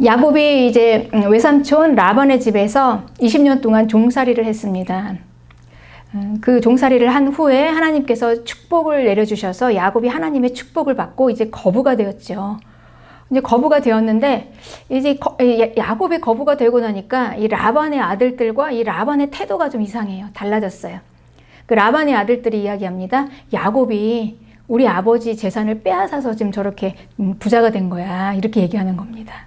야곱이 이제 외삼촌 라반의 집에서 20년 동안 종살이를 했습니다. 그 종살이를 한 후에 하나님께서 축복을 내려주셔서 야곱이 하나님의 축복을 받고 이제 거부가 되었죠. 이제 거부가 되었는데 이제 야곱이 거부가 되고 나니까 이 라반의 아들들과 이 라반의 태도가 좀 이상해요. 달라졌어요. 그 라반의 아들들이 이야기합니다. 야곱이 우리 아버지 재산을 빼앗아서 지금 저렇게 부자가 된 거야. 이렇게 얘기하는 겁니다.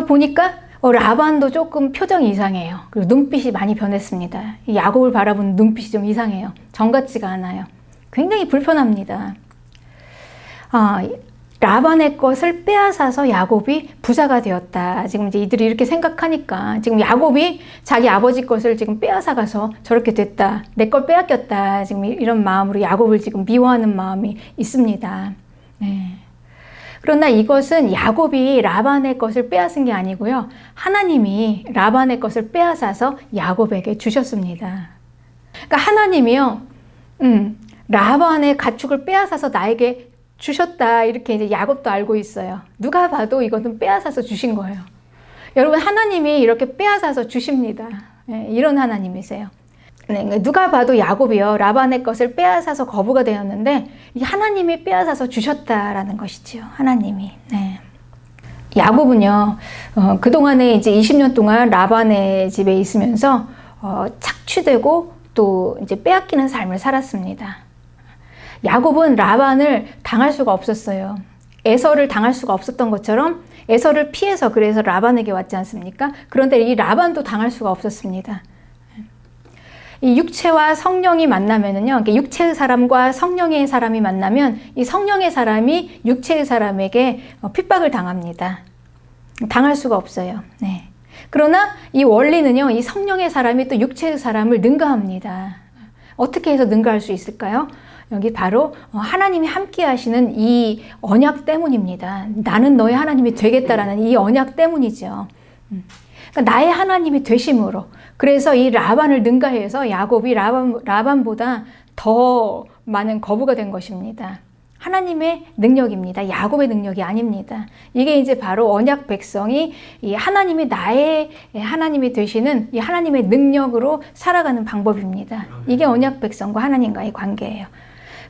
보니까 라반도 조금 표정이 이상해요. 그리고 눈빛이 많이 변했습니다. 야곱을 바라보는 눈빛이 좀 이상해요. 정 같지가 않아요. 굉장히 불편합니다. 라반의 것을 빼앗아서 야곱이 부자가 되었다. 지금 이제 이들이 이렇게 생각하니까 지금 야곱이 자기 아버지 것을 지금 빼앗아 가서 저렇게 됐다. 내 걸 빼앗겼다. 지금 이런 마음으로 야곱을 지금 미워하는 마음이 있습니다. 네. 그러나 이것은 야곱이 라반의 것을 빼앗은 게 아니고요. 하나님이 라반의 것을 빼앗아서 야곱에게 주셨습니다. 그러니까 하나님이요, 라반의 가축을 빼앗아서 나에게 주셨다. 이렇게 이제 야곱도 알고 있어요. 누가 봐도 이것은 빼앗아서 주신 거예요. 여러분, 하나님이 이렇게 빼앗아서 주십니다. 네, 이런 하나님이세요. 네, 누가 봐도 야곱이요, 라반의 것을 빼앗아서 거부가 되었는데 하나님이 빼앗아서 주셨다라는 것이지요. 하나님이. 네. 야곱은요, 그동안에 이제 20년 동안 라반의 집에 있으면서 착취되고 또 이제 빼앗기는 삶을 살았습니다. 야곱은 라반을 당할 수가 없었어요. 에서를 당할 수가 없었던 것처럼 에서를 피해서 그래서 라반에게 왔지 않습니까? 그런데 이 라반도 당할 수가 없었습니다. 이 육체와 성령이 만나면은요, 육체의 사람과 성령의 사람이 만나면 이 성령의 사람이 육체의 사람에게 핍박을 당합니다. 당할 수가 없어요. 네. 그러나 이 원리는요, 이 성령의 사람이 또 육체의 사람을 능가합니다. 어떻게 해서 능가할 수 있을까요? 여기 바로 하나님이 함께 하시는 이 언약 때문입니다. 나는 너의 하나님이 되겠다라는 이 언약 때문이죠. 그러니까 나의 하나님이 되심으로. 그래서 이 라반을 능가해서 야곱이 라반보다 더 많은 거부가 된 것입니다. 하나님의 능력입니다. 야곱의 능력이 아닙니다. 이게 이제 바로 언약 백성이 이 하나님이 나의 하나님이 되시는 이 하나님의 능력으로 살아가는 방법입니다. 이게 언약 백성과 하나님과의 관계예요.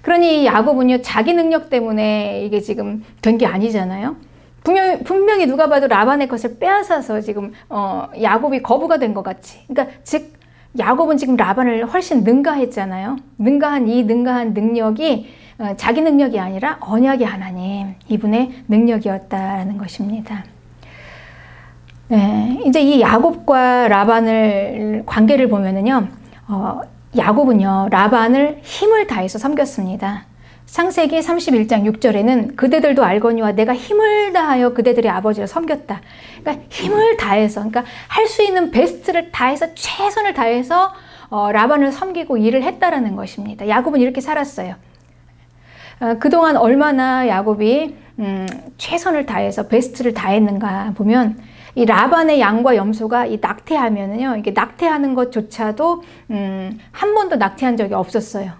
그러니 야곱은요, 자기 능력 때문에 이게 지금 된 게 아니잖아요. 분명히 누가 봐도 라반의 것을 빼앗아서 지금 야곱이 거부가 된 것 같이. 그러니까 즉 야곱은 지금 라반을 훨씬 능가했잖아요. 능가한 능력이 자기 능력이 아니라 언약의 하나님, 이분의 능력이었다라는 것입니다. 네, 이제 이 야곱과 라반을 관계를 보면은요, 야곱은요, 라반을 힘을 다해서 섬겼습니다. 창세기 31장 6절에는 그대들도 알거니와 내가 힘을 다하여 그대들의 아버지를 섬겼다. 그러니까 힘을 다해서, 그러니까 할 수 있는 베스트를 다해서, 최선을 다해서 라반을 섬기고 일을 했다라는 것입니다. 야곱은 이렇게 살았어요. 그동안 얼마나 야곱이 최선을 다해서 베스트를 다했는가 보면, 이 라반의 양과 염소가 이 낙태하면은요, 이게 낙태하는 것조차도 한 번도 낙태한 적이 없었어요.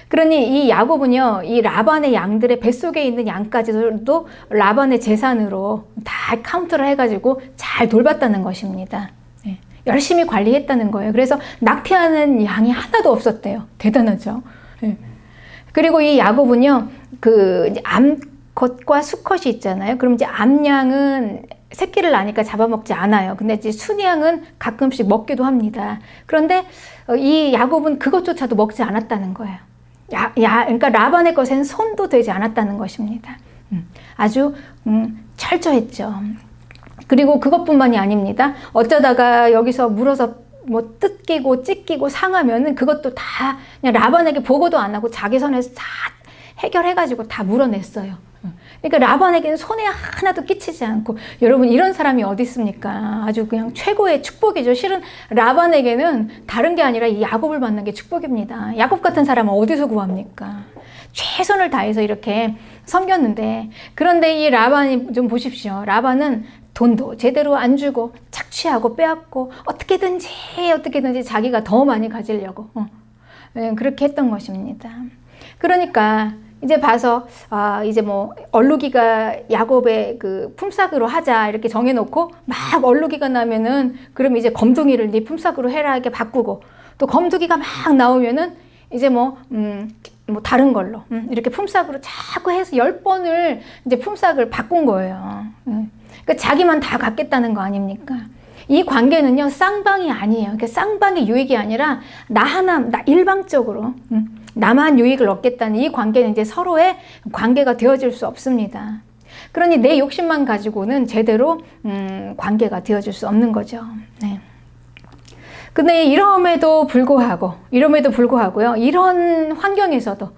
그러니 이 야곱은요, 이 라반의 양들의 뱃속에 있는 양까지도 라반의 재산으로 다 카운트를 해가지고 잘 돌봤다는 것입니다. 네. 열심히 관리했다는 거예요. 그래서 낙태하는 양이 하나도 없었대요. 대단하죠. 네. 그리고 이 야곱은요, 그 암컷과 수컷이 있잖아요. 그럼 이제 암양은 새끼를 낳으니까 잡아먹지 않아요. 근데 이제 순양은 가끔씩 먹기도 합니다. 그런데 이 야곱은 그것조차도 먹지 않았다는 거예요. 그러니까 라반의 것에는 손도 대지 않았다는 것입니다. 아주 철저했죠. 그리고 그것뿐만이 아닙니다. 어쩌다가 여기서 물어서 뭐 뜯기고 찢기고 상하면은 그것도 다 그냥 라반에게 보고도 안 하고 자기 손에서 다 해결해가지고 다 물어냈어요. 그러니까 라반에게는 손해 하나도 끼치지 않고, 여러분 이런 사람이 어디 있습니까? 아주 그냥 최고의 축복이죠. 실은 라반에게는 다른 게 아니라 이 야곱을 만난 게 축복입니다. 야곱 같은 사람은 어디서 구합니까? 최선을 다해서 이렇게 섬겼는데, 그런데 이 라반이 좀 보십시오. 라반은 돈도 제대로 안 주고 착취하고 빼앗고 어떻게든지 자기가 더 많이 가지려고 그렇게 했던 것입니다. 그러니까 이제 봐서 이제 뭐 얼룩이가 야곱의 그 품삯으로 하자 이렇게 정해놓고 막 얼룩이가 나면은 그럼 이제 검둥이를 네 품삯으로 해라 이렇게 바꾸고 또 검둥이가 막 나오면은 이제 뭐 다른 걸로 이렇게 품삯으로 자꾸 해서 10번을 이제 품삯을 바꾼 거예요. 그러니까 자기만 다 갖겠다는 거 아닙니까? 이 관계는요 쌍방이 아니에요. 그러니까 쌍방의 유익이 아니라 나 일방적으로 나만 유익을 얻겠다는 이 관계는 이제 서로의 관계가 되어질 수 없습니다. 그러니 내 욕심만 가지고는 제대로 관계가 되어질 수 없는 거죠. 네. 근데 이럼에도 불구하고요. 이런 환경에서도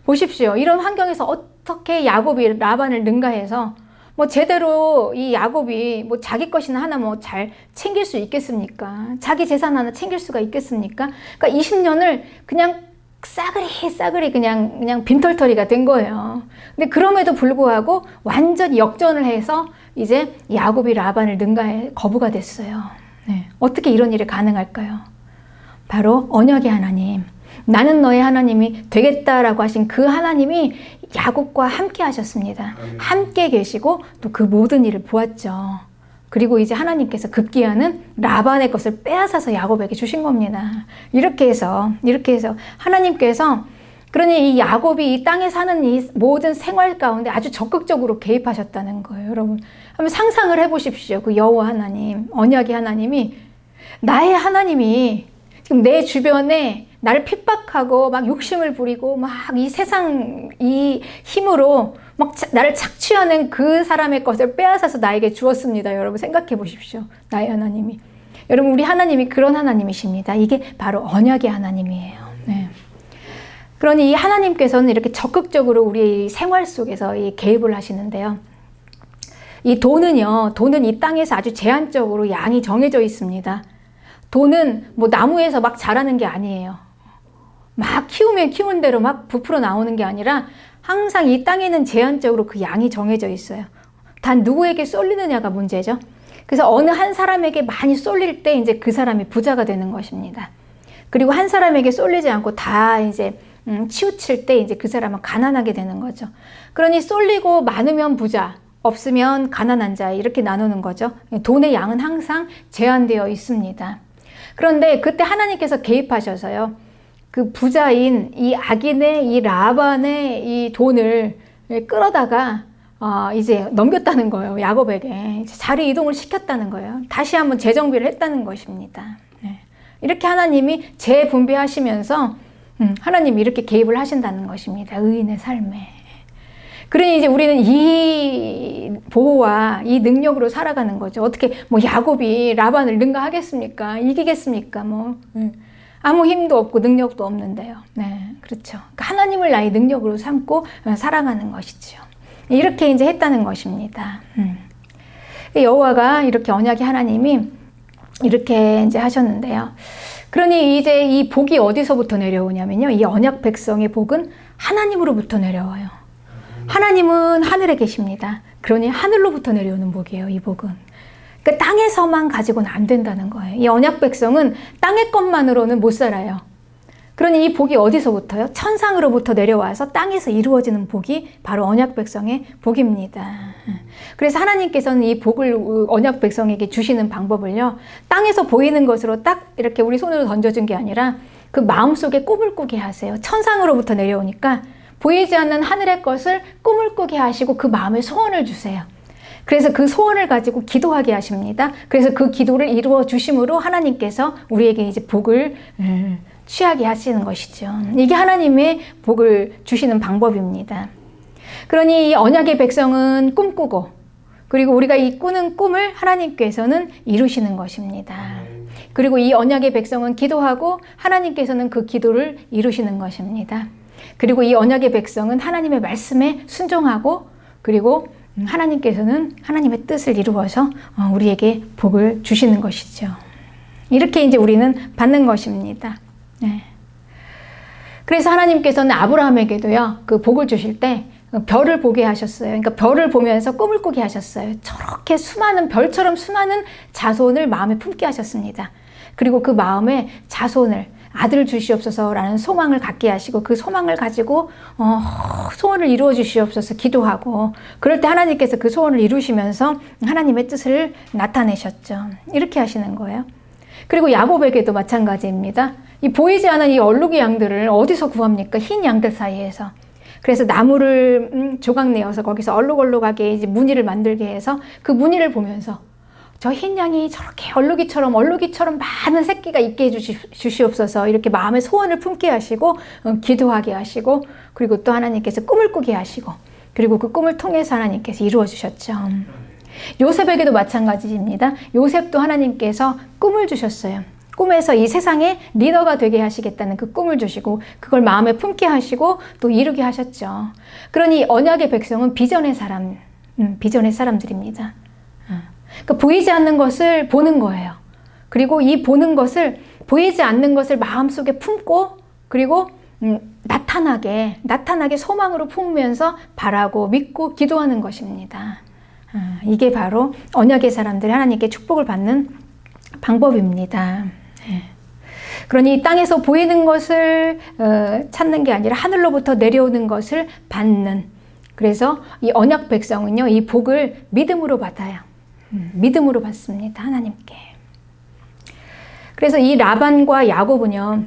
보십시오. 이런 환경에서 어떻게 야곱이 라반을 능가해서 뭐 제대로 이 야곱이 뭐 자기 것이나 하나 뭐 잘 챙길 수 있겠습니까? 자기 재산 하나 챙길 수가 있겠습니까? 그러니까 20년을 그냥 싸그리 그냥 빈털터리가 된 거예요. 근데 그럼에도 불구하고 완전히 역전을 해서 이제 야곱이 라반을 능가해 거부가 됐어요. 네. 어떻게 이런 일이 가능할까요? 바로 언약의 하나님, 나는 너의 하나님이 되겠다라고 하신 그 하나님이 야곱과 함께 하셨습니다. 함께 계시고 또 그 모든 일을 보았죠. 그리고 이제 하나님께서 급기야는 라반의 것을 빼앗아서 야곱에게 주신 겁니다. 이렇게 해서 하나님께서 그러니 이 야곱이 이 땅에 사는 이 모든 생활 가운데 아주 적극적으로 개입하셨다는 거예요. 여러분 한번 상상을 해보십시오. 그 여호와 하나님, 언약의 하나님이, 나의 하나님이 지금 내 주변에 나를 핍박하고 막 욕심을 부리고 막 이 세상 이 힘으로 막 나를 착취하는 그 사람의 것을 빼앗아서 나에게 주었습니다. 여러분 생각해 보십시오. 나의 하나님이. 여러분 우리 하나님이 그런 하나님이십니다. 이게 바로 언약의 하나님이에요. 네. 그러니 이 하나님께서는 이렇게 적극적으로 우리의 생활 속에서 이 개입을 하시는데요. 이 돈은 이 땅에서 아주 제한적으로 양이 정해져 있습니다. 돈은 뭐 나무에서 막 자라는 게 아니에요. 막 키우면 키운 대로 막 부풀어 나오는 게 아니라 항상 이 땅에는 제한적으로 그 양이 정해져 있어요. 단 누구에게 쏠리느냐가 문제죠. 그래서 어느 한 사람에게 많이 쏠릴 때 이제 그 사람이 부자가 되는 것입니다. 그리고 한 사람에게 쏠리지 않고 다 이제 치우칠 때 이제 그 사람은 가난하게 되는 거죠. 그러니 쏠리고 많으면 부자, 없으면 가난한 자 이렇게 나누는 거죠. 돈의 양은 항상 제한되어 있습니다. 그런데 그때 하나님께서 개입하셔서요. 그 부자인 이 악인의 이 라반의 이 돈을 끌어다가 이제 넘겼다는 거예요. 야곱에게 이제 자리 이동을 시켰다는 거예요. 다시 한번 재정비를 했다는 것입니다. 네. 이렇게 하나님이 재분배하시면서 하나님이 이렇게 개입을 하신다는 것입니다. 의인의 삶에. 그러니 이제 우리는 이 보호와 이 능력으로 살아가는 거죠. 어떻게 뭐 야곱이 라반을 능가하겠습니까? 이기겠습니까? 뭐 아무 힘도 없고 능력도 없는데요. 네, 그렇죠. 그러니까 하나님을 나의 능력으로 삼고 살아가는 것이죠. 이렇게 이제 했다는 것입니다. 여호와가 이렇게 언약의 하나님이 이렇게 이제 하셨는데요. 그러니 이제 이 복이 어디서부터 내려오냐면요. 이 언약 백성의 복은 하나님으로부터 내려와요. 하나님은 하늘에 계십니다. 그러니 하늘로부터 내려오는 복이에요. 이 복은. 그러니까 땅에서만 가지고는 안 된다는 거예요. 이 언약 백성은 땅의 것만으로는 못 살아요. 그러니 이 복이 어디서부터요? 천상으로부터 내려와서 땅에서 이루어지는 복이 바로 언약 백성의 복입니다. 그래서 하나님께서는 이 복을 언약 백성에게 주시는 방법을요. 땅에서 보이는 것으로 딱 이렇게 우리 손으로 던져준 게 아니라 그 마음속에 꿈을 꾸게 하세요. 천상으로부터 내려오니까 보이지 않는 하늘의 것을 꿈을 꾸게 하시고 그 마음에 소원을 주세요. 그래서 그 소원을 가지고 기도하게 하십니다. 그래서 그 기도를 이루어 주심으로 하나님께서 우리에게 이제 복을 취하게 하시는 것이죠. 이게 하나님의 복을 주시는 방법입니다. 그러니 이 언약의 백성은 꿈꾸고 그리고 우리가 이 꾸는 꿈을 하나님께서는 이루시는 것입니다. 그리고 이 언약의 백성은 기도하고 하나님께서는 그 기도를 이루시는 것입니다. 그리고 이 언약의 백성은 하나님의 말씀에 순종하고 그리고 하나님께서는 하나님의 뜻을 이루어서 우리에게 복을 주시는 것이죠. 이렇게 이제 우리는 받는 것입니다. 네. 그래서 하나님께서는 아브라함에게도요, 그 복을 주실 때 별을 보게 하셨어요. 그러니까 별을 보면서 꿈을 꾸게 하셨어요. 저렇게 수많은 별처럼 수많은 자손을 마음에 품게 하셨습니다. 그리고 그 마음에 자손을 아들을 주시옵소서라는 소망을 갖게 하시고 그 소망을 가지고 소원을 이루어 주시옵소서 기도하고 그럴 때 하나님께서 그 소원을 이루시면서 하나님의 뜻을 나타내셨죠. 이렇게 하시는 거예요. 그리고 야곱에게도 마찬가지입니다. 이 보이지 않은 이 얼룩이 양들을 어디서 구합니까? 흰 양들 사이에서. 그래서 나무를 조각내어서 거기서 얼룩얼룩하게 이제 무늬를 만들게 해서 그 무늬를 보면서 저 흰 양이 저렇게 얼룩이처럼 많은 새끼가 있게 해주시옵소서 이렇게 마음의 소원을 품게 하시고 기도하게 하시고 그리고 또 하나님께서 꿈을 꾸게 하시고 그리고 그 꿈을 통해서 하나님께서 이루어 주셨죠. 요셉에게도 마찬가지입니다. 요셉도 하나님께서 꿈을 주셨어요. 꿈에서 이 세상의 리더가 되게 하시겠다는 그 꿈을 주시고 그걸 마음에 품게 하시고 또 이루게 하셨죠. 그러니 언약의 백성은 비전의 사람들입니다. 그러니까 보이지 않는 것을 보는 거예요. 그리고 이 보는 것을 보이지 않는 것을 마음속에 품고 그리고 나타나게 소망으로 품으면서 바라고 믿고 기도하는 것입니다. 이게 바로 언약의 사람들이 하나님께 축복을 받는 방법입니다. 그러니 이 땅에서 보이는 것을 찾는 게 아니라 하늘로부터 내려오는 것을 받는 그래서 이 언약 백성은요 이 복을 믿음으로 받아요. 믿음으로 받습니다. 하나님께. 그래서 이 라반과 야곱은요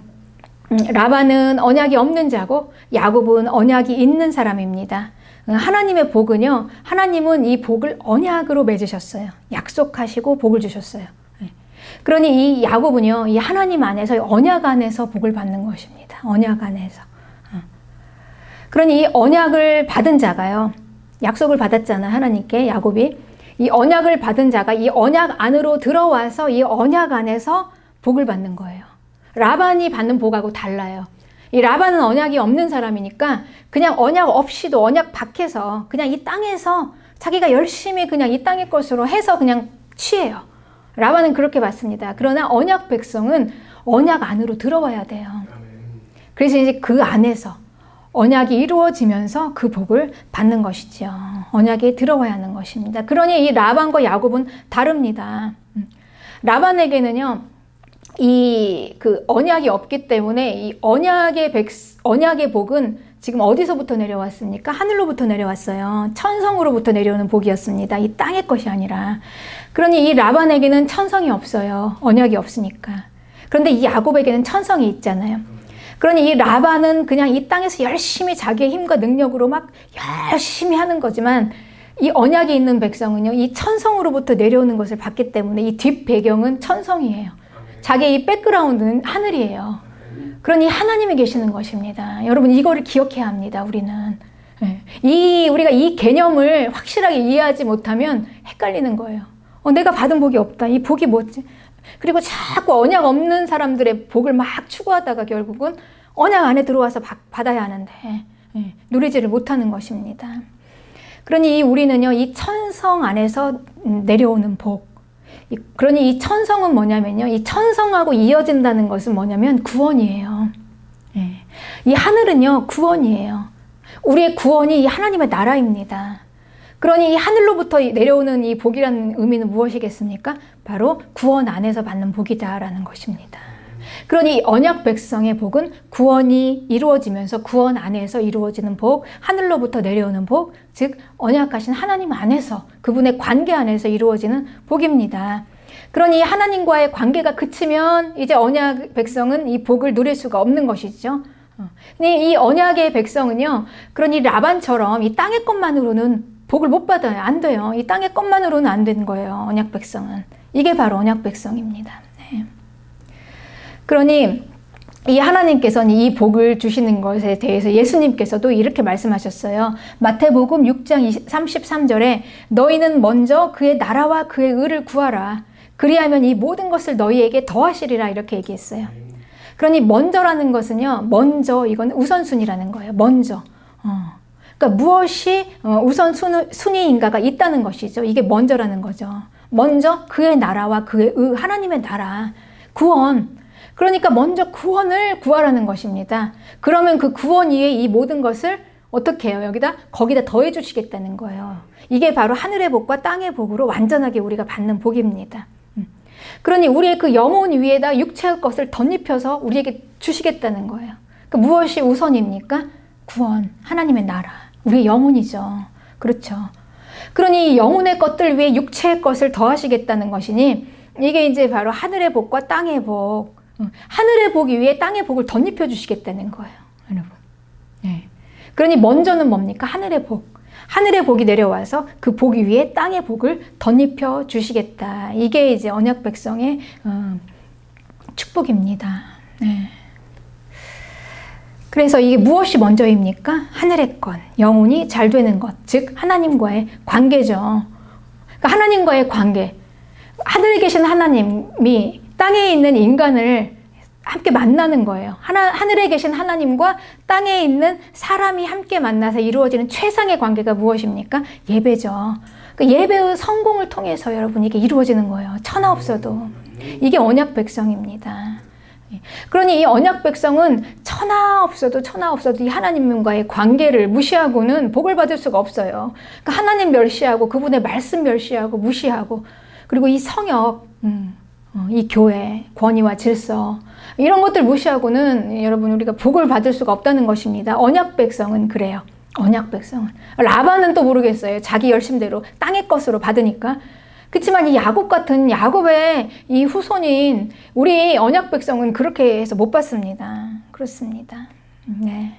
라반은 언약이 없는 자고 야곱은 언약이 있는 사람입니다. 하나님의 복은요 하나님은 이 복을 언약으로 맺으셨어요. 약속하시고 복을 주셨어요. 그러니 이 야곱은요 이 하나님 안에서 언약 안에서 복을 받는 것입니다. 언약 안에서. 그러니 이 언약을 받은 자가요 약속을 받았잖아요. 하나님께 야곱이 이 언약을 받은 자가 이 언약 안으로 들어와서 이 언약 안에서 복을 받는 거예요. 라반이 받는 복하고 달라요. 이 라반은 언약이 없는 사람이니까 그냥 언약 없이도 언약 밖에서 그냥 이 땅에서 자기가 열심히 그냥 이 땅의 것으로 해서 그냥 취해요. 라반은 그렇게 받습니다. 그러나 언약 백성은 언약 안으로 들어와야 돼요. 그래서 이제 그 안에서 언약이 이루어지면서 그 복을 받는 것이죠. 언약에 들어와야 하는 것입니다. 그러니 이 라반과 야곱은 다릅니다. 라반에게는요, 그 언약이 없기 때문에 이 언약의 복은 지금 어디서부터 내려왔습니까? 하늘로부터 내려왔어요. 천성으로부터 내려오는 복이었습니다. 이 땅의 것이 아니라. 그러니 이 라반에게는 천성이 없어요. 언약이 없으니까. 그런데 이 야곱에게는 천성이 있잖아요. 그러니 이 라반은 그냥 이 땅에서 열심히 자기의 힘과 능력으로 막 열심히 하는 거지만 이 언약이 있는 백성은요, 이 천성으로부터 내려오는 것을 봤기 때문에 이 뒷 배경은 천성이에요. 자기의 이 백그라운드는 하늘이에요. 그러니 하나님이 계시는 것입니다. 여러분 이거를 기억해야 합니다. 우리는 우리가 이 개념을 확실하게 이해하지 못하면 헷갈리는 거예요. 내가 받은 복이 없다. 이 복이 뭐지? 그리고 자꾸 언약 없는 사람들의 복을 막 추구하다가 결국은 언약 안에 들어와서 받아야 하는데 누리지를 못하는 것입니다. 그러니 우리는요, 이 천성 안에서 내려오는 복. 그러니 이 천성은 뭐냐면요, 이 천성하고 이어진다는 것은 뭐냐면 구원이에요. 이 하늘은요, 구원이에요. 우리의 구원이 이 하나님의 나라입니다. 그러니 이 하늘로부터 내려오는 이 복이라는 의미는 무엇이겠습니까? 바로 구원 안에서 받는 복이다라는 것입니다. 그러니 언약 백성의 복은 구원이 이루어지면서 구원 안에서 이루어지는 복, 하늘로부터 내려오는 복, 즉 언약하신 하나님 안에서 그분의 관계 안에서 이루어지는 복입니다. 그러니 하나님과의 관계가 그치면 이제 언약 백성은 이 복을 누릴 수가 없는 것이죠. 이 언약의 백성은요, 그러니 라반처럼 이 땅의 것만으로는 복을 못 받아요. 안 돼요. 이 땅의 것만으로는 안 되는 거예요. 언약 백성은. 이게 바로 언약 백성입니다. 네. 그러니 이 하나님께서는 이 복을 주시는 것에 대해서 예수님께서도 이렇게 말씀하셨어요. 마태복음 6장 33절에 너희는 먼저 그의 나라와 그의 의를 구하라. 그리하면 이 모든 것을 너희에게 더하시리라 이렇게 얘기했어요. 그러니 먼저라는 것은요. 먼저 이건 우선순위라는 거예요. 먼저. 그러니까 무엇이 우선순위인가가 있다는 것이죠. 이게 먼저라는 거죠. 먼저 그의 나라와 그의 의, 하나님의 나라, 구원. 그러니까 먼저 구원을 구하라는 것입니다. 그러면 그 구원 위에 이 모든 것을 어떻게 해요? 거기다 더해 주시겠다는 거예요. 이게 바로 하늘의 복과 땅의 복으로 완전하게 우리가 받는 복입니다. 그러니 우리의 그 영혼 위에다 육체의 것을 덧입혀서 우리에게 주시겠다는 거예요. 그 무엇이 우선입니까? 구원, 하나님의 나라, 우리의 영혼이죠. 그렇죠. 그러니 영혼의 것들 위에 육체의 것을 더하시겠다는 것이니 이게 이제 바로 하늘의 복과 땅의 복, 하늘의 복이 위에 땅의 복을 덧입혀 주시겠다는 거예요, 여러분. 네. 그러니 먼저는 뭡니까? 하늘의 복. 하늘의 복이 내려와서 그 복 위에 땅의 복을 덧입혀 주시겠다. 이게 이제 언약 백성의 축복입니다. 네. 그래서 이게 무엇이 먼저입니까? 하늘의 것, 영혼이 잘 되는 것, 즉 하나님과의 관계죠. 그러니까 하나님과의 관계. 하늘에 계신 하나님이 땅에 있는 인간을 함께 만나는 거예요. 하늘에 계신 하나님과 땅에 있는 사람이 함께 만나서 이루어지는 최상의 관계가 무엇입니까? 예배죠. 그 예배의 성공을 통해서 여러분 이게 이루어지는 거예요. 천하 없어도. 이게 언약 백성입니다. 그러니 이 언약 백성은 천하 없어도 이 하나님과의 관계를 무시하고는 복을 받을 수가 없어요. 그러니까 하나님 멸시하고 그분의 말씀 멸시하고 무시하고 그리고 이 성역, 이 교회, 권위와 질서 이런 것들 무시하고는 여러분 우리가 복을 받을 수가 없다는 것입니다. 언약 백성은 그래요. 언약 백성은. 라반은 또 모르겠어요. 자기 열심대로 땅의 것으로 받으니까. 그렇지만 이 야곱 같은 야곱의 이 후손인 우리 언약 백성은 그렇게 해서 못 받습니다. 그렇습니다. 네.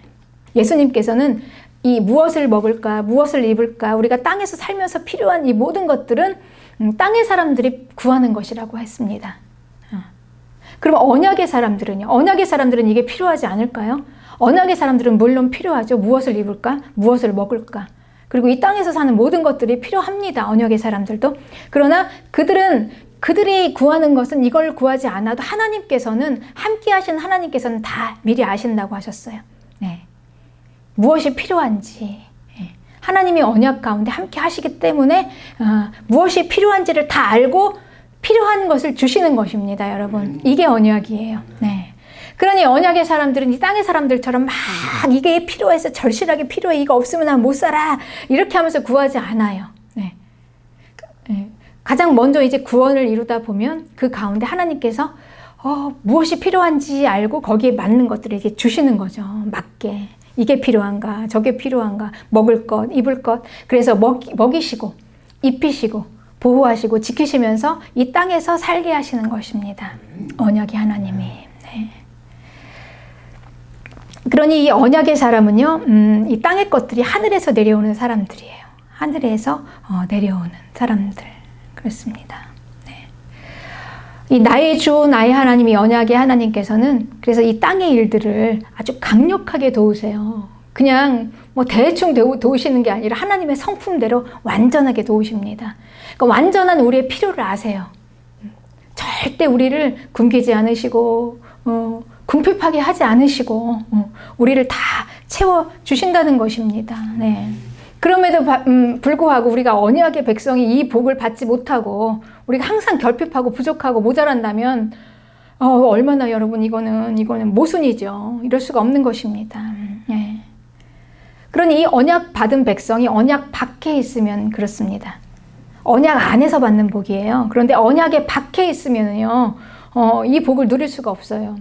예수님께서는 이 무엇을 먹을까, 무엇을 입을까, 우리가 땅에서 살면서 필요한 이 모든 것들은 땅의 사람들이 구하는 것이라고 했습니다. 그럼 언약의 사람들은요? 언약의 사람들은 이게 필요하지 않을까요? 언약의 사람들은 물론 필요하죠. 무엇을 입을까? 무엇을 먹을까? 그리고 이 땅에서 사는 모든 것들이 필요합니다. 언약의 사람들도. 그러나 그들이 구하는 것은 이걸 구하지 않아도 하나님께서는 함께 하신 하나님께서는 다 미리 아신다고 하셨어요. 네. 무엇이 필요한지. 하나님이 언약 가운데 함께 하시기 때문에 무엇이 필요한지를 다 알고 필요한 것을 주시는 것입니다, 여러분. 이게 언약이에요. 네. 그러니 언약의 사람들은 이 땅의 사람들처럼 막 이게 필요해서 절실하게 필요해. 이거 없으면 난 못 살아. 이렇게 하면서 구하지 않아요. 네. 가장 먼저 이제 구원을 이루다 보면 그 가운데 하나님께서 무엇이 필요한지 알고 거기에 맞는 것들을 이렇게 주시는 거죠. 맞게. 이게 필요한가, 저게 필요한가, 먹을 것, 입을 것. 그래서 먹이시고, 입히시고, 보호하시고, 지키시면서 이 땅에서 살게 하시는 것입니다. 언약의 하나님이. 네. 그러니 이 언약의 사람은요, 이 땅의 것들이 하늘에서 내려오는 사람들이에요. 하늘에서 내려오는 사람들. 그렇습니다. 이 나의 주, 나의 하나님이 언약의 하나님께서는 그래서 이 땅의 일들을 아주 강력하게 도우세요. 그냥 뭐 대충 도우시는 게 아니라 하나님의 성품대로 완전하게 도우십니다. 그러니까 완전한 우리의 필요를 아세요. 절대 우리를 굶기지 않으시고 궁핍하게 하지 않으시고 우리를 다 채워주신다는 것입니다. 네. 그럼에도 불구하고 우리가 언약의 백성이 이 복을 받지 못하고 우리가 항상 결핍하고 부족하고 모자란다면 얼마나 여러분 이거는 모순이죠. 이럴 수가 없는 것입니다. 네. 그러니 이 언약 받은 백성이 언약 밖에 있으면 그렇습니다. 언약 안에서 받는 복이에요. 그런데 언약의 밖에 있으면요, 이 복을 누릴 수가 없어요.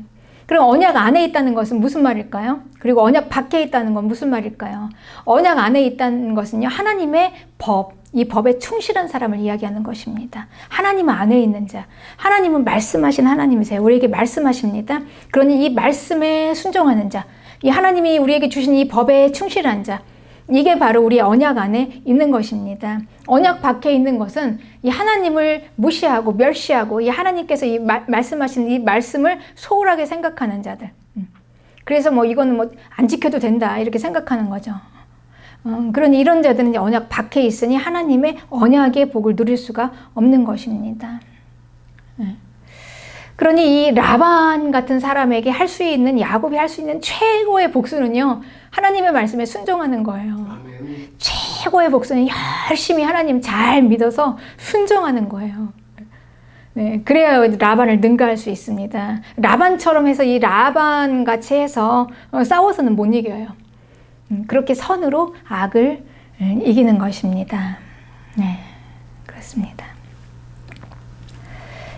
그럼 언약 안에 있다는 것은 무슨 말일까요? 그리고 언약 밖에 있다는 건 무슨 말일까요? 언약 안에 있다는 것은요, 하나님의 법, 이 법에 충실한 사람을 이야기하는 것입니다. 하나님 안에 있는 자. 하나님은 말씀하신 하나님이세요. 우리에게 말씀하십니다. 그러니 이 말씀에 순종하는 자. 이 하나님이 우리에게 주신 이 법에 충실한 자. 이게 바로 우리 언약 안에 있는 것입니다. 언약 밖에 있는 것은 이 하나님을 무시하고 멸시하고 이 하나님께서 이 말씀하신 이 말씀을 소홀하게 생각하는 자들. 그래서 뭐 이거는 뭐 안 지켜도 된다 이렇게 생각하는 거죠. 그러니 이런 자들은 이제 언약 밖에 있으니 하나님의 언약의 복을 누릴 수가 없는 것입니다. 그러니 이 라반 같은 사람에게 할 수 있는, 야곱이 할 수 있는 최고의 복수는요, 하나님의 말씀에 순종하는 거예요. 아멘. 최고의 복수는 열심히 하나님 잘 믿어서 순종하는 거예요. 네, 그래야 라반을 능가할 수 있습니다. 라반처럼 해서 이 라반 같이 해서 싸워서는 못 이겨요. 그렇게 선으로 악을 이기는 것입니다. 네, 그렇습니다.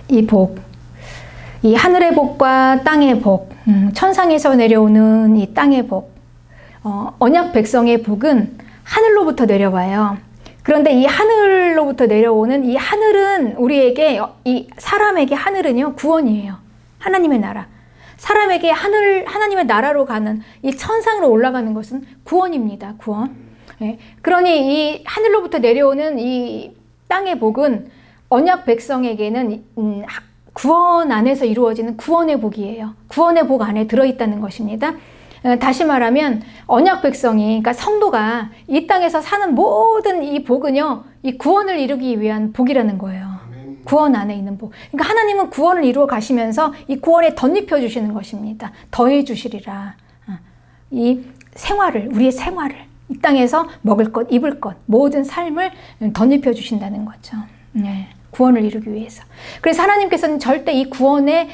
이 복. 이 하늘의 복과 땅의 복, 천상에서 내려오는 이 땅의 복, 언약 백성의 복은 하늘로부터 내려와요. 그런데 이 하늘로부터 내려오는 이 하늘은 우리에게, 이 사람에게 하늘은요, 구원이에요. 하나님의 나라. 사람에게 하나님의 나라로 가는, 이 천상으로 올라가는 것은 구원입니다. 구원. 예. 그러니 이 하늘로부터 내려오는 이 땅의 복은 언약 백성에게는 구원 안에서 이루어지는 구원의 복이에요. 구원의 복 안에 들어있다는 것입니다. 다시 말하면 언약 백성이, 그러니까 성도가 이 땅에서 사는 모든 이 복은요, 이 구원을 이루기 위한 복이라는 거예요. 구원 안에 있는 복. 그러니까 하나님은 구원을 이루어 가시면서 이 구원에 덧입혀 주시는 것입니다. 더해 주시리라. 이 생활을, 우리의 생활을, 이 땅에서 먹을 것, 입을 것, 모든 삶을 덧입혀 주신다는 거죠. 네. 구원을 이루기 위해서. 그래서 하나님께서는 절대 이 구원의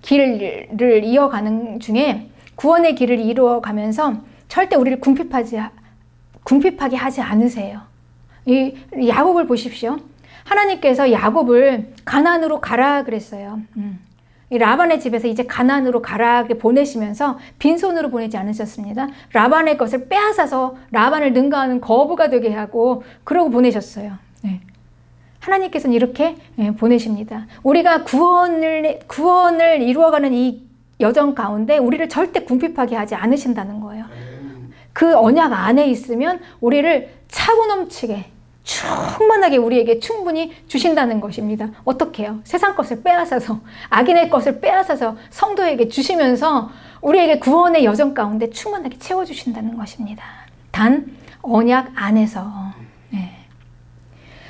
길을 이어가는 중에, 구원의 길을 이루어가면서 절대 우리를 궁핍하게 하지 않으세요. 이 야곱을 보십시오. 하나님께서 야곱을 가나안으로 가라 그랬어요. 이 라반의 집에서 이제 가나안으로 가라 보내시면서 빈손으로 보내지 않으셨습니다. 라반의 것을 빼앗아서 라반을 능가하는 거부가 되게 하고 그러고 보내셨어요. 네. 하나님께서는 이렇게 보내십니다. 우리가 구원을 이루어가는 이 여정 가운데 우리를 절대 궁핍하게 하지 않으신다는 거예요. 그 언약 안에 있으면 우리를 차고 넘치게 충만하게 우리에게 충분히 주신다는 것입니다. 어떻게 해요? 세상 것을 빼앗아서, 악인의 것을 빼앗아서 성도에게 주시면서 우리에게 구원의 여정 가운데 충만하게 채워주신다는 것입니다. 단 언약 안에서. 네.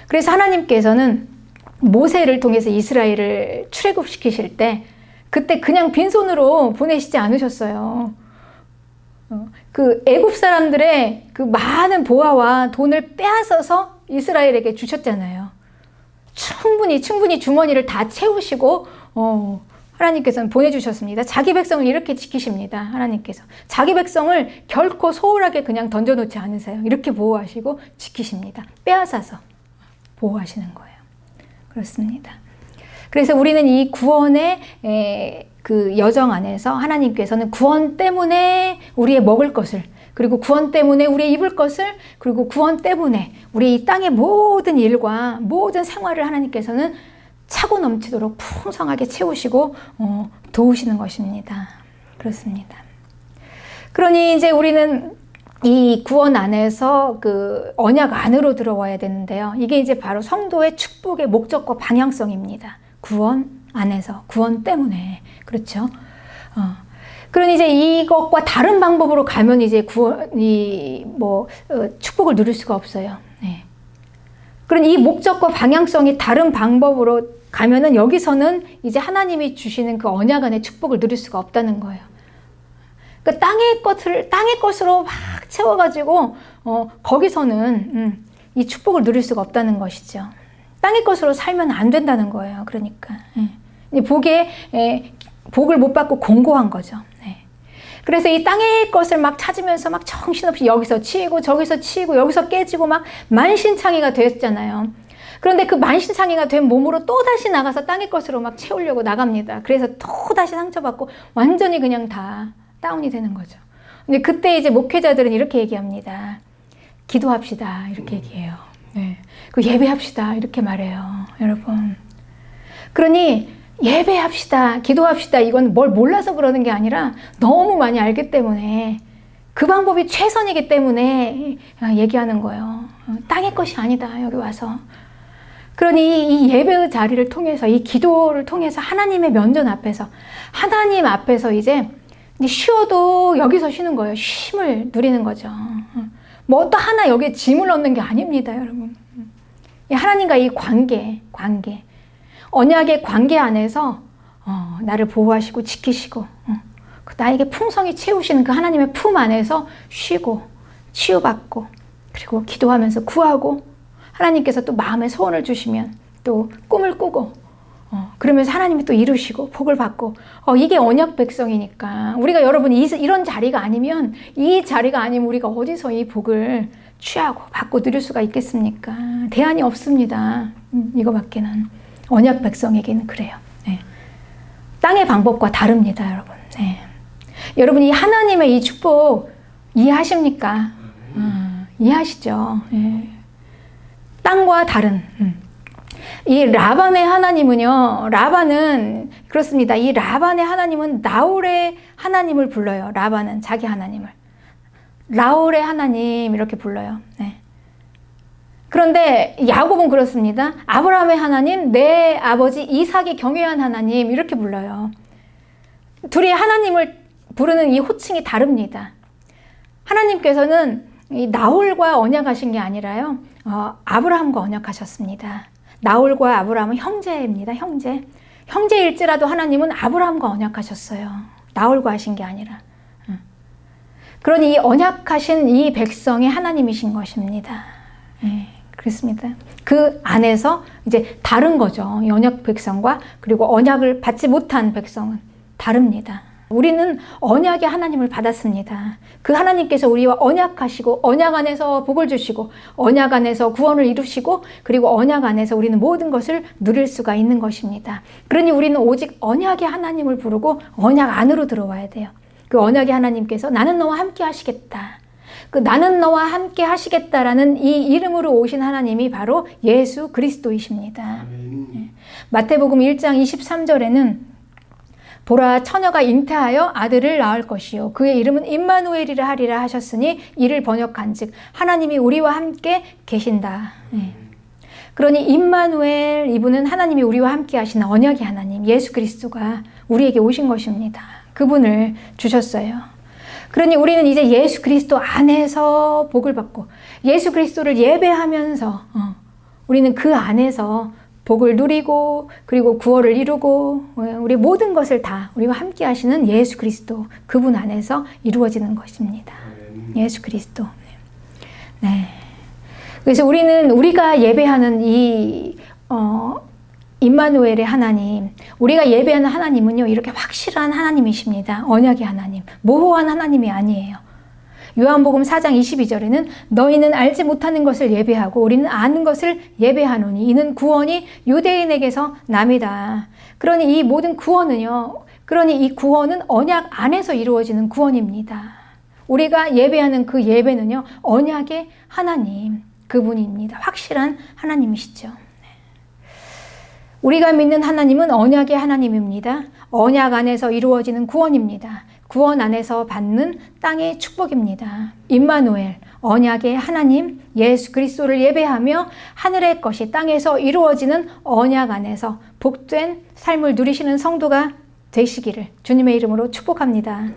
그래서 하나님께서는 모세를 통해서 이스라엘을 출애굽시키실 때 그때 그냥 빈손으로 보내시지 않으셨어요. 그 애굽 사람들의 그 많은 보화와 돈을 빼앗아서 이스라엘에게 주셨잖아요. 충분히 주머니를 다 채우시고 하나님께서는 보내주셨습니다. 자기 백성을 이렇게 지키십니다. 하나님께서 자기 백성을 결코 소홀하게 그냥 던져놓지 않으세요. 이렇게 보호하시고 지키십니다. 빼앗아서 보호하시는 거예요. 그렇습니다. 그래서 우리는 이 구원의 그 여정 안에서 하나님께서는 구원 때문에 우리의 먹을 것을, 그리고 구원 때문에 우리의 입을 것을, 그리고 구원 때문에 우리 이 땅의 모든 일과 모든 생활을 하나님께서는 차고 넘치도록 풍성하게 채우시고 도우시는 것입니다. 그렇습니다. 그러니 이제 우리는 이 구원 안에서 그 언약 안으로 들어와야 되는데요. 이게 이제 바로 성도의 축복의 목적과 방향성입니다. 구원 안에서, 구원 때문에. 그렇죠? 그러니 이제 이것과 다른 방법으로 가면 이제 축복을 누릴 수가 없어요. 네. 그러니 이 목적과 방향성이 다른 방법으로 가면은 여기서는 이제 하나님이 주시는 그 언약 안의 축복을 누릴 수가 없다는 거예요. 그 땅의 것으로 막 채워가지고, 거기서는, 이 축복을 누릴 수가 없다는 것이죠. 땅의 것으로 살면 안 된다는 거예요. 그러니까. 복을 못 받고 공고한 거죠. 네. 그래서 이 땅의 것을 막 찾으면서 막 정신없이 여기서 치이고 저기서 치이고 여기서 깨지고 막 만신창이가 됐잖아요. 그런데 그 만신창이가 된 몸으로 또 다시 나가서 땅의 것으로 막 채우려고 나갑니다. 그래서 또 다시 상처받고 완전히 그냥 다 다운이 되는 거죠. 근데 그때 이제 목회자들은 이렇게 얘기합니다. 기도합시다. 이렇게 얘기해요. 네. 그 예배합시다. 이렇게 말해요. 여러분. 그러니 예배합시다. 기도합시다. 이건 뭘 몰라서 그러는 게 아니라 너무 많이 알기 때문에 그 방법이 최선이기 때문에 얘기하는 거예요. 땅의 것이 아니다. 여기 와서. 그러니 이 예배의 자리를 통해서, 이 기도를 통해서 하나님의 면전 앞에서, 하나님 앞에서 이제 쉬어도 여기서 쉬는 거예요. 쉼을 누리는 거죠. 뭐 또 하나 여기에 짐을 넣는 게 아닙니다, 여러분. 하나님과 이 관계. 언약의 관계 안에서 나를 보호하시고 지키시고 나에게 풍성히 채우시는 그 하나님의 품 안에서 쉬고 치유받고 그리고 기도하면서 구하고 하나님께서 또 마음의 소원을 주시면 또 꿈을 꾸고 그러면서 하나님이 또 이루시고 복을 받고 이게 언약 백성이니까 우리가 여러분 이런 자리가 아니면 이 자리가 아니면 우리가 어디서 이 복을 취하고 받고 누릴 수가 있겠습니까? 대안이 없습니다. 이거밖에는. 언약 백성에게는 그래요. 네. 땅의 방법과 다릅니다, 여러분. 네. 여러분, 이 하나님의 이 축복 이해하십니까? 이해하시죠? 네. 땅과 다른. 이 라반의 하나님은요, 라반은 그렇습니다. 이 라반의 하나님은 나홀의 하나님을 불러요. 라반은 자기 하나님을. 나홀의 하나님 이렇게 불러요. 네. 그런데 야곱은 그렇습니다. 아브라함의 하나님, 내 아버지 이삭이 경외한 하나님 이렇게 불러요. 둘이 하나님을 부르는 이 호칭이 다릅니다. 하나님께서는 이 나홀과 언약하신 게 아니라요, 아브라함과 언약하셨습니다. 나홀과 아브라함은 형제입니다. 형제일지라도 하나님은 아브라함과 언약하셨어요. 나홀과 하신 게 아니라. 그러니 이 언약하신 이 백성이 하나님이신 것입니다. 네, 그렇습니다. 그 안에서 이제 다른 거죠. 언약 백성과 그리고 언약을 받지 못한 백성은 다릅니다. 우리는 언약의 하나님을 받았습니다. 그 하나님께서 우리와 언약하시고 언약 안에서 복을 주시고 언약 안에서 구원을 이루시고 그리고 언약 안에서 우리는 모든 것을 누릴 수가 있는 것입니다. 그러니 우리는 오직 언약의 하나님을 부르고 언약 안으로 들어와야 돼요. 그 언약의 하나님께서 나는 너와 함께 하시겠다. 그 나는 너와 함께 하시겠다라는 이 이름으로 오신 하나님이 바로 예수 그리스도이십니다. 마태복음 1장 23절에는 보라 처녀가 잉태하여 아들을 낳을 것이요 그의 이름은 임마누엘이라 하리라 하셨으니 이를 번역한즉 하나님이 우리와 함께 계신다. 그러니 임마누엘, 이분은 하나님이 우리와 함께 하시는 언약의 하나님 예수 그리스도가 우리에게 오신 것입니다. 그분을 주셨어요. 그러니 우리는 이제 예수 그리스도 안에서 복을 받고 예수 그리스도를 예배하면서 우리는 그 안에서 복을 누리고 그리고 구원을 이루고 우리 모든 것을 다 우리와 함께 하시는 예수 그리스도 그분 안에서 이루어지는 것입니다. 예수 그리스도. 네. 그래서 우리가 예배하는 이 임마누엘의 하나님, 우리가 예배하는 하나님은요 이렇게 확실한 하나님이십니다. 언약의 하나님, 모호한 하나님이 아니에요. 요한복음 4장 22절에는 너희는 알지 못하는 것을 예배하고 우리는 아는 것을 예배하노니 이는 구원이 유대인에게서 남이다. 그러니 이 모든 구원은요, 그러니 이 구원은 언약 안에서 이루어지는 구원입니다. 우리가 예배하는 그 예배는요 언약의 하나님 그분입니다. 확실한 하나님이시죠. 우리가 믿는 하나님은 언약의 하나님입니다. 언약 안에서 이루어지는 구원입니다. 구원 안에서 받는 땅의 축복입니다. 임마누엘, 언약의 하나님, 예수 그리스도를 예배하며 하늘의 것이 땅에서 이루어지는 언약 안에서 복된 삶을 누리시는 성도가 되시기를 주님의 이름으로 축복합니다.